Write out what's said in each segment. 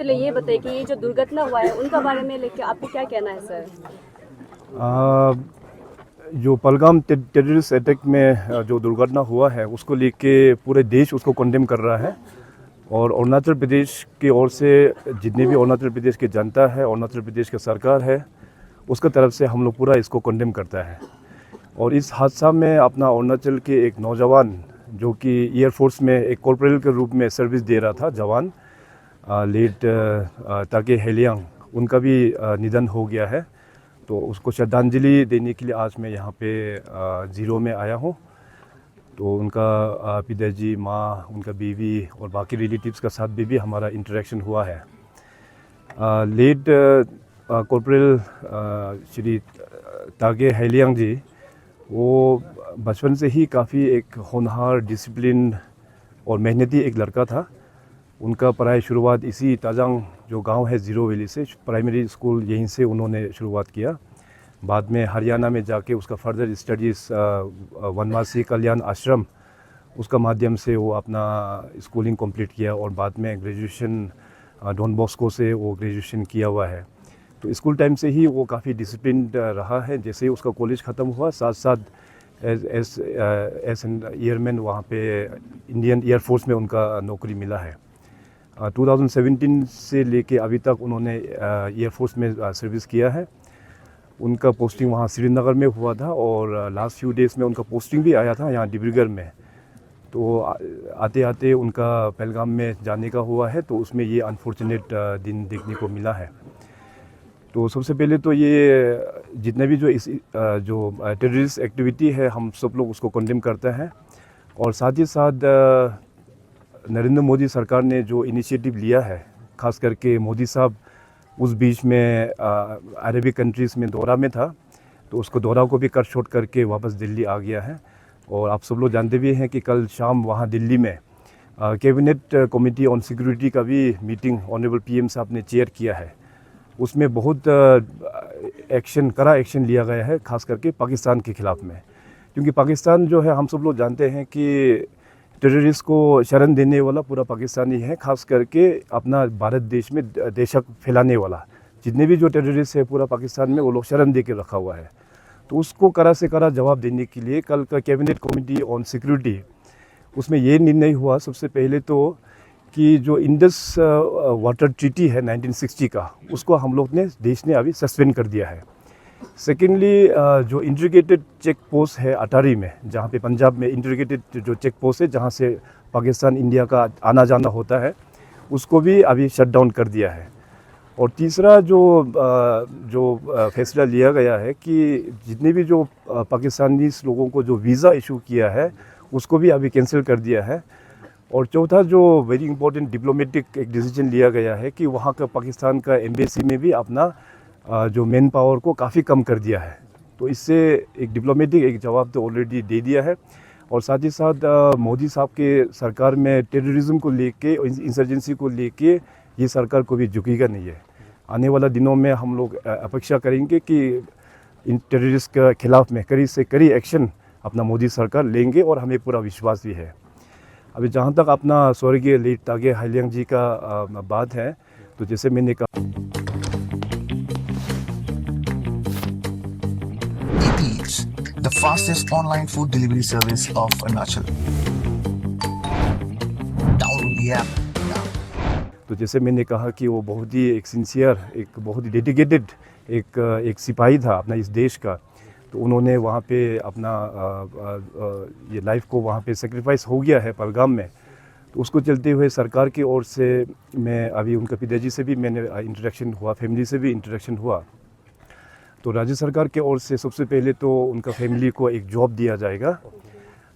पहले ये बताइए कि ये जो दुर्घटना हुआ है उनका बारे में लेके आपको क्या कहना है सर? जो पहलगाम टेररिस्ट अटैक में जो दुर्घटना हुआ है उसको लेके पूरे देश उसको कंडेम कर रहा है। और अरुणाचल प्रदेश की ओर से जितने भी अरुणाचल प्रदेश की जनता है, अरुणाचल प्रदेश की सरकार है, उसका तरफ से हम लोग पूरा इसको कंडेम करता है। और इस हादसा में अपना अरुणाचल के एक नौजवान जो कि एयरफोर्स में एक कॉर्पोरल के रूप में सर्विस दे रहा था जवान, लेट ताके हेलियांग, उनका भी निधन हो गया है। तो उसको श्रद्धांजलि देने के लिए आज मैं यहाँ पे ज़ीरो में आया हूँ। तो उनका पिताजी, माँ, उनका बीवी और बाकी रिलेटिव्स का साथ भी हमारा इंटरेक्शन हुआ है। लेट कॉर्पोरल श्री तागे हेलियांग जी, वो बचपन से ही काफ़ी एक होनहार, डिसिप्लिन और मेहनती एक लड़का था। उनका पढ़ाई शुरुआत इसी ताजांग जो गांव है ज़ीरो वैली से, प्राइमरी स्कूल यहीं से उन्होंने शुरुआत किया। बाद में हरियाणा में जाके उसका फर्दर स्टडीज़ वनवासी कल्याण आश्रम, उसका माध्यम से वो अपना स्कूलिंग कंप्लीट किया। और बाद में ग्रेजुएशन डॉन बॉस्को से वो ग्रेजुएशन किया हुआ है। तो स्कूल टाइम से ही वो काफ़ी डिसिप्लिन रहा है। जैसे ही उसका कॉलेज ख़त्म हुआ, साथ साथ एज एन एयरमैन वहाँ पे इंडियन एयरफोर्स में उनका नौकरी मिला है। 2017 से लेके अभी तक उन्होंने एयरफोर्स में सर्विस किया है। उनका पोस्टिंग वहाँ श्रीनगर में हुआ था और लास्ट फ्यू डेज़ में उनका पोस्टिंग भी आया था यहाँ डिब्रूगढ़ में। तो आते आते उनका पहलगाम में जाने का हुआ है, तो उसमें ये अनफॉर्चुनेट दिन देखने को मिला है। तो सबसे पहले तो ये जितने भी जो टेररिस्ट एक्टिविटी है, हम सब लोग उसको कंडेम करते हैं। और साथ ही साथ नरेंद्र मोदी सरकार ने जो इनिशिएटिव लिया है, ख़ास करके मोदी साहब उस बीच में अरबी कंट्रीज़ में दौरा में था, तो उसको दौरा को भी कट शॉर्ट करके वापस दिल्ली आ गया है। और आप सब लोग जानते भी हैं कि कल शाम वहाँ दिल्ली में कैबिनेट कमेटी ऑन सिक्योरिटी का भी मीटिंग ऑनरेबल पीएम साहब ने चेयर किया है। उसमें बहुत कड़ा एक्शन लिया गया है, ख़ास करके पाकिस्तान के ख़िलाफ़ में। क्योंकि पाकिस्तान जो है, हम सब लोग जानते हैं कि टेररिस्ट को शरण देने वाला पूरा पाकिस्तानी है, ख़ास करके अपना भारत देश में दहशत फैलाने वाला जितने भी जो टेररिस्ट है पूरा पाकिस्तान में वो लोग शरण दे के रखा हुआ है। तो उसको कड़ा से कड़ा जवाब देने के लिए कल का कैबिनेट कमेटी ऑन सिक्योरिटी, उसमें ये निर्णय हुआ सबसे पहले तो कि जो इंडस वाटर ट्रीटी है 1960 का, उसको हम लोग ने देश ने अभी सस्पेंड कर दिया है। सेकेंडली, जो इंटीग्रेटेड चेक पोस्ट है अटारी में, जहाँ पे पंजाब में इंटीग्रेटेड जो चेक पोस्ट है जहाँ से पाकिस्तान इंडिया का आना जाना होता है, उसको भी अभी शट डाउन कर दिया है। और तीसरा जो फैसला लिया गया है कि जितने भी जो पाकिस्तानी लोगों को जो वीज़ा इशू किया है उसको भी अभी कैंसिल कर दिया है। और चौथा जो वेरी इंपॉर्टेंट डिप्लोमेटिक एक डिसीजन लिया गया है कि वहाँ का पाकिस्तान का एम्बेसी में भी अपना जो मैन पावर को काफ़ी कम कर दिया है। तो इससे एक डिप्लोमेटिक एक जवाब तो ऑलरेडी दे दिया है। और साथ ही साथ मोदी साहब के सरकार में टेररिज्म को लेके, इंसर्जेंसी को लेके ये सरकार को भी झुकेगा नहीं है। आने वाला दिनों में हम लोग अपेक्षा करेंगे कि इन टेररिस्ट के खिलाफ़ में कड़ी से कड़ी एक्शन अपना मोदी सरकार लेंगे और हमें पूरा विश्वास भी है। अभी जहाँ तक अपना स्वर्गीय लेट तागे हेलियांग जी का बात है, तो जैसे मैंने कहा, the fastest online food delivery service of Arunachal. Download the app now. तो जैसे मैंने कहा कि वो बहुत ही एक सिंसियर, एक बहुत ही डेडिकेटेड एक सिपाही था अपना इस देश का। तो उन्होंने वहाँ पे अपना ये लाइफ को वहाँ पे सेक्रीफाइस हो गया है पहलगाम में। तो उसको चलते हुए सरकार की ओर से मैं अभी उनके पिताजी से भी मैंने इंटरेक्शन हुआ, फैमिली से भी इंटरेक्शन हुआ। तो राज्य सरकार के ओर से सबसे पहले तो उनका फैमिली को एक जॉब दिया जाएगा।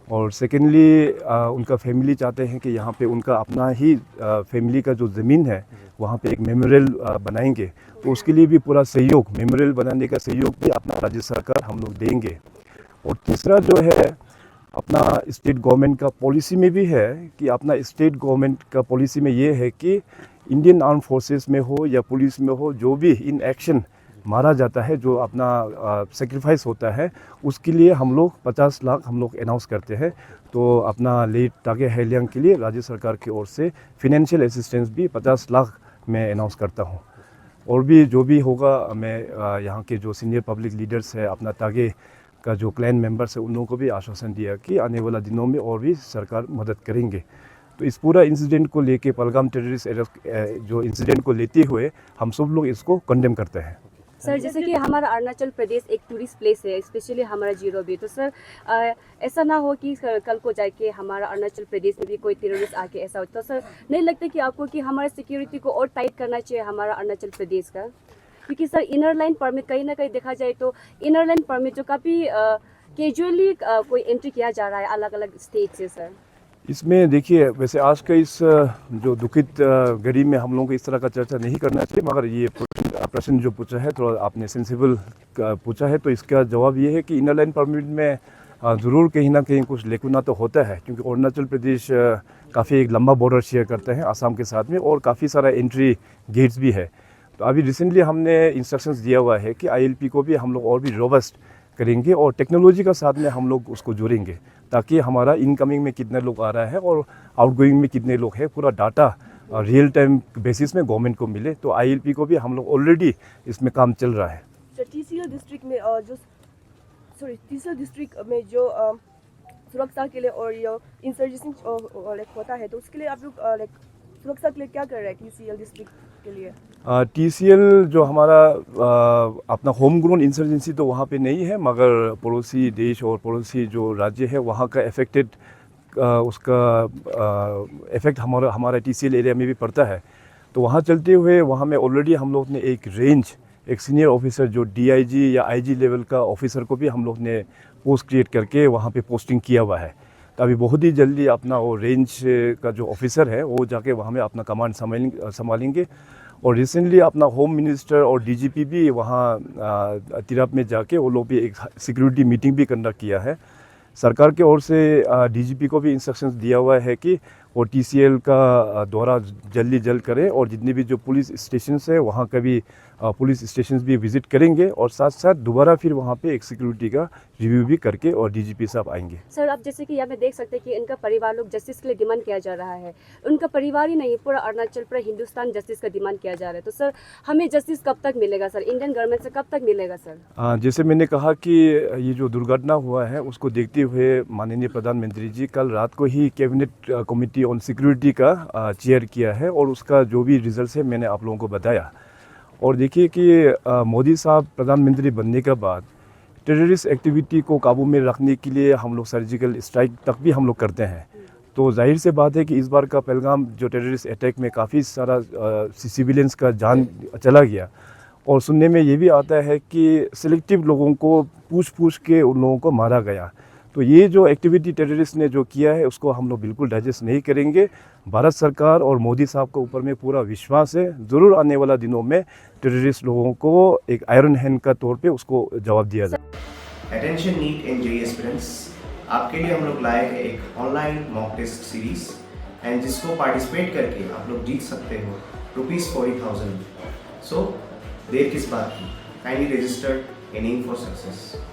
और सेकेंडली, उनका फैमिली चाहते हैं कि यहाँ पे उनका अपना ही फैमिली का जो ज़मीन है वहाँ पे एक मेमोरियल बनाएंगे। तो उसके लिए भी पूरा सहयोग, मेमोरियल बनाने का सहयोग भी अपना राज्य सरकार हम लोग देंगे। और तीसरा जो है अपना स्टेट गवर्नमेंट का पॉलिसी में भी है कि अपना स्टेट गवर्नमेंट का पॉलिसी में ये है कि इंडियन आर्म फोर्सेस में हो या पुलिस में हो, जो भी इन एक्शन मारा जाता है, जो अपना सेक्रीफाइस होता है, उसके लिए हम लोग 50 लाख हम लोग अनाउंस करते हैं। तो अपना लेट तागे हेलियांग के लिए राज्य सरकार की ओर से फिनेंशियल असिस्टेंस भी 50 लाख मैं अनाउंस करता हूँ। और भी जो भी होगा मैं यहाँ के जो सीनियर पब्लिक लीडर्स है, अपना तागे का जो क्लैन मेंबर्स है, उन लोगों को भी आश्वासन दिया कि आने वाला दिनों में और भी सरकार मदद करेंगे। तो इस पूरा इंसिडेंट को लेके, पहलगाम टेररिस्ट जो इंसिडेंट को लेते हुए हम सब लोग इसको कंडेम करते हैं। सर जैसे कि हमारा अरुणाचल प्रदेश एक टूरिस्ट प्लेस है, स्पेशली हमारा जीरो भी, तो सर ऐसा ना हो कि कल को जाके हमारा अरुणाचल प्रदेश में भी कोई टेररिस्ट आके ऐसा हो, तो सर नहीं लगता कि आपको कि हमारे सिक्योरिटी को और टाइट करना चाहिए हमारा अरुणाचल प्रदेश का? क्योंकि सर इनर लाइन परमिट कहीं ना कहीं देखा जाए तो इनर लाइन परमिट जो काफ़ी कैजुअली कोई एंट्री किया जा रहा है अलग अलग स्टेट से सर। इसमें देखिए, वैसे आज का इस जो दुखित घड़ी में हम लोगों को इस तरह का चर्चा नहीं करना चाहिए, मगर ये प्रश्न जो पूछा है थोड़ा आपने सेंसिबल पूछा है, तो इसका जवाब ये है कि इनर लाइन परमिट में ज़रूर कहीं ना कहीं कुछ लेकुना तो होता है, क्योंकि अरुणाचल प्रदेश काफ़ी एक लंबा बॉर्डर शेयर करते हैं आसाम के साथ में, और काफ़ी सारा एंट्री गेट्स भी है। तो अभी रिसेंटली हमने इंस्ट्रक्शंस दिया हुआ है कि ILP को भी हम लोग और भी रोबस्ट करेंगे और टेक्नोलॉजी का साथ में हम लोग उसको जोड़ेंगे, ताकि हमारा इनकमिंग में कितने लोग आ रहा है और आउटगोइंग में कितने लोग हैं, पूरा डाटा रियल टाइम बेसिस में गवर्नमेंट को मिले। तो ILP को भी हम लोग ऑलरेडी इसमें काम चल रहा है। TCL डिस्ट्रिक्ट में जो सुरक्षा के लिए और ये इंसर्जेंसी होता है, तो उसके लिए आप लोग सुरक्षा के लिए क्या कर रहे हैं TCL डिस्ट्रिक्ट के लिए? TCL जो हमारा अपना होम ग्रोन इंसर्जेंसी तो वहाँ पे नहीं है, मगर पड़ोसी देश और पड़ोसी जो राज्य है वहाँ का इफेक्टेड उसका इफेक्ट हमारा TCL एरिया में भी पड़ता है। तो वहाँ चलते हुए वहाँ में ऑलरेडी हम लोग ने एक सीनियर ऑफिसर जो DIG या IG लेवल का ऑफिसर को भी हम लोग ने पोस्ट क्रिएट करके वहाँ पे पोस्टिंग किया हुआ है। तो अभी बहुत ही जल्दी अपना वो रेंज का जो ऑफिसर है वो जाके वहाँ में अपना कमांड संभालेंगे। और रिसेंटली अपना होम मिनिस्टर और DGP भी वहाँ तिरप में जाके वो लोग भी एक सिक्योरिटी मीटिंग भी कंडक्ट किया है। सरकार की ओर से DGP को भी इंस्ट्रक्शंस दिया हुआ है कि वो TCL का दौरा जल्द करें, और जितने भी जो पुलिस स्टेशन है वहाँ का भी पुलिस स्टेशन भी विज़िट करेंगे, और साथ साथ दोबारा फिर वहाँ पे एक सिक्योरिटी का रिव्यू भी करके और DGP साहब आएंगे। सर आप जैसे कि यहाँ पे देख सकते हैं कि इनका परिवार लोग जस्टिस के लिए डिमांड किया जा रहा है, उनका परिवार ही नहीं पूरा अरुणाचल पूरा हिंदुस्तान जस्टिस का डिमांड किया जा रहा है। तो सर हमें जस्टिस कब तक मिलेगा सर, इंडियन गवर्नमेंट से कब तक मिलेगा सर? जैसे मैंने कहा कि ये जो दुर्घटना हुआ है उसको देखते हुए माननीय प्रधानमंत्री जी कल रात को ही कैबिनेट कमेटी ऑन सिक्योरिटी का चेयर किया है, और उसका जो भी रिजल्ट है मैंने आप लोगों को बताया। और देखिए कि मोदी साहब प्रधानमंत्री बनने के बाद टेररिस्ट एक्टिविटी को काबू में रखने के लिए हम लोग सर्जिकल स्ट्राइक तक भी हम लोग करते हैं। तो जाहिर से बात है कि इस बार का पहलगाम जो टेररिस्ट अटैक में काफ़ी सारा सिविलियंस का जान चला गया, और सुनने में ये भी आता है कि सिलेक्टिव लोगों को पूछ के उन लोगों को मारा गया। तो ये जो एक्टिविटी टेररिस्ट ने जो किया है उसको हम लोग बिल्कुल डाइजेस्ट नहीं करेंगे। भारत सरकार और मोदी साहब के ऊपर में पूरा विश्वास है, ज़रूर आने वाला दिनों में टेररिस्ट लोगों को एक आयरन हैंड का तौर पे उसको जवाब दिया जाए। Attention NEET and JEE aspirants, आपके लिए हम लोग लाए हैं एक online mock test series, and जिसको पार्टिसिपेट करके आप लोग जीत सकते हो ₹40,000। सो देर किस बात की, काइंडली रजिस्टर्ड एनिंग फॉर सक्सेस।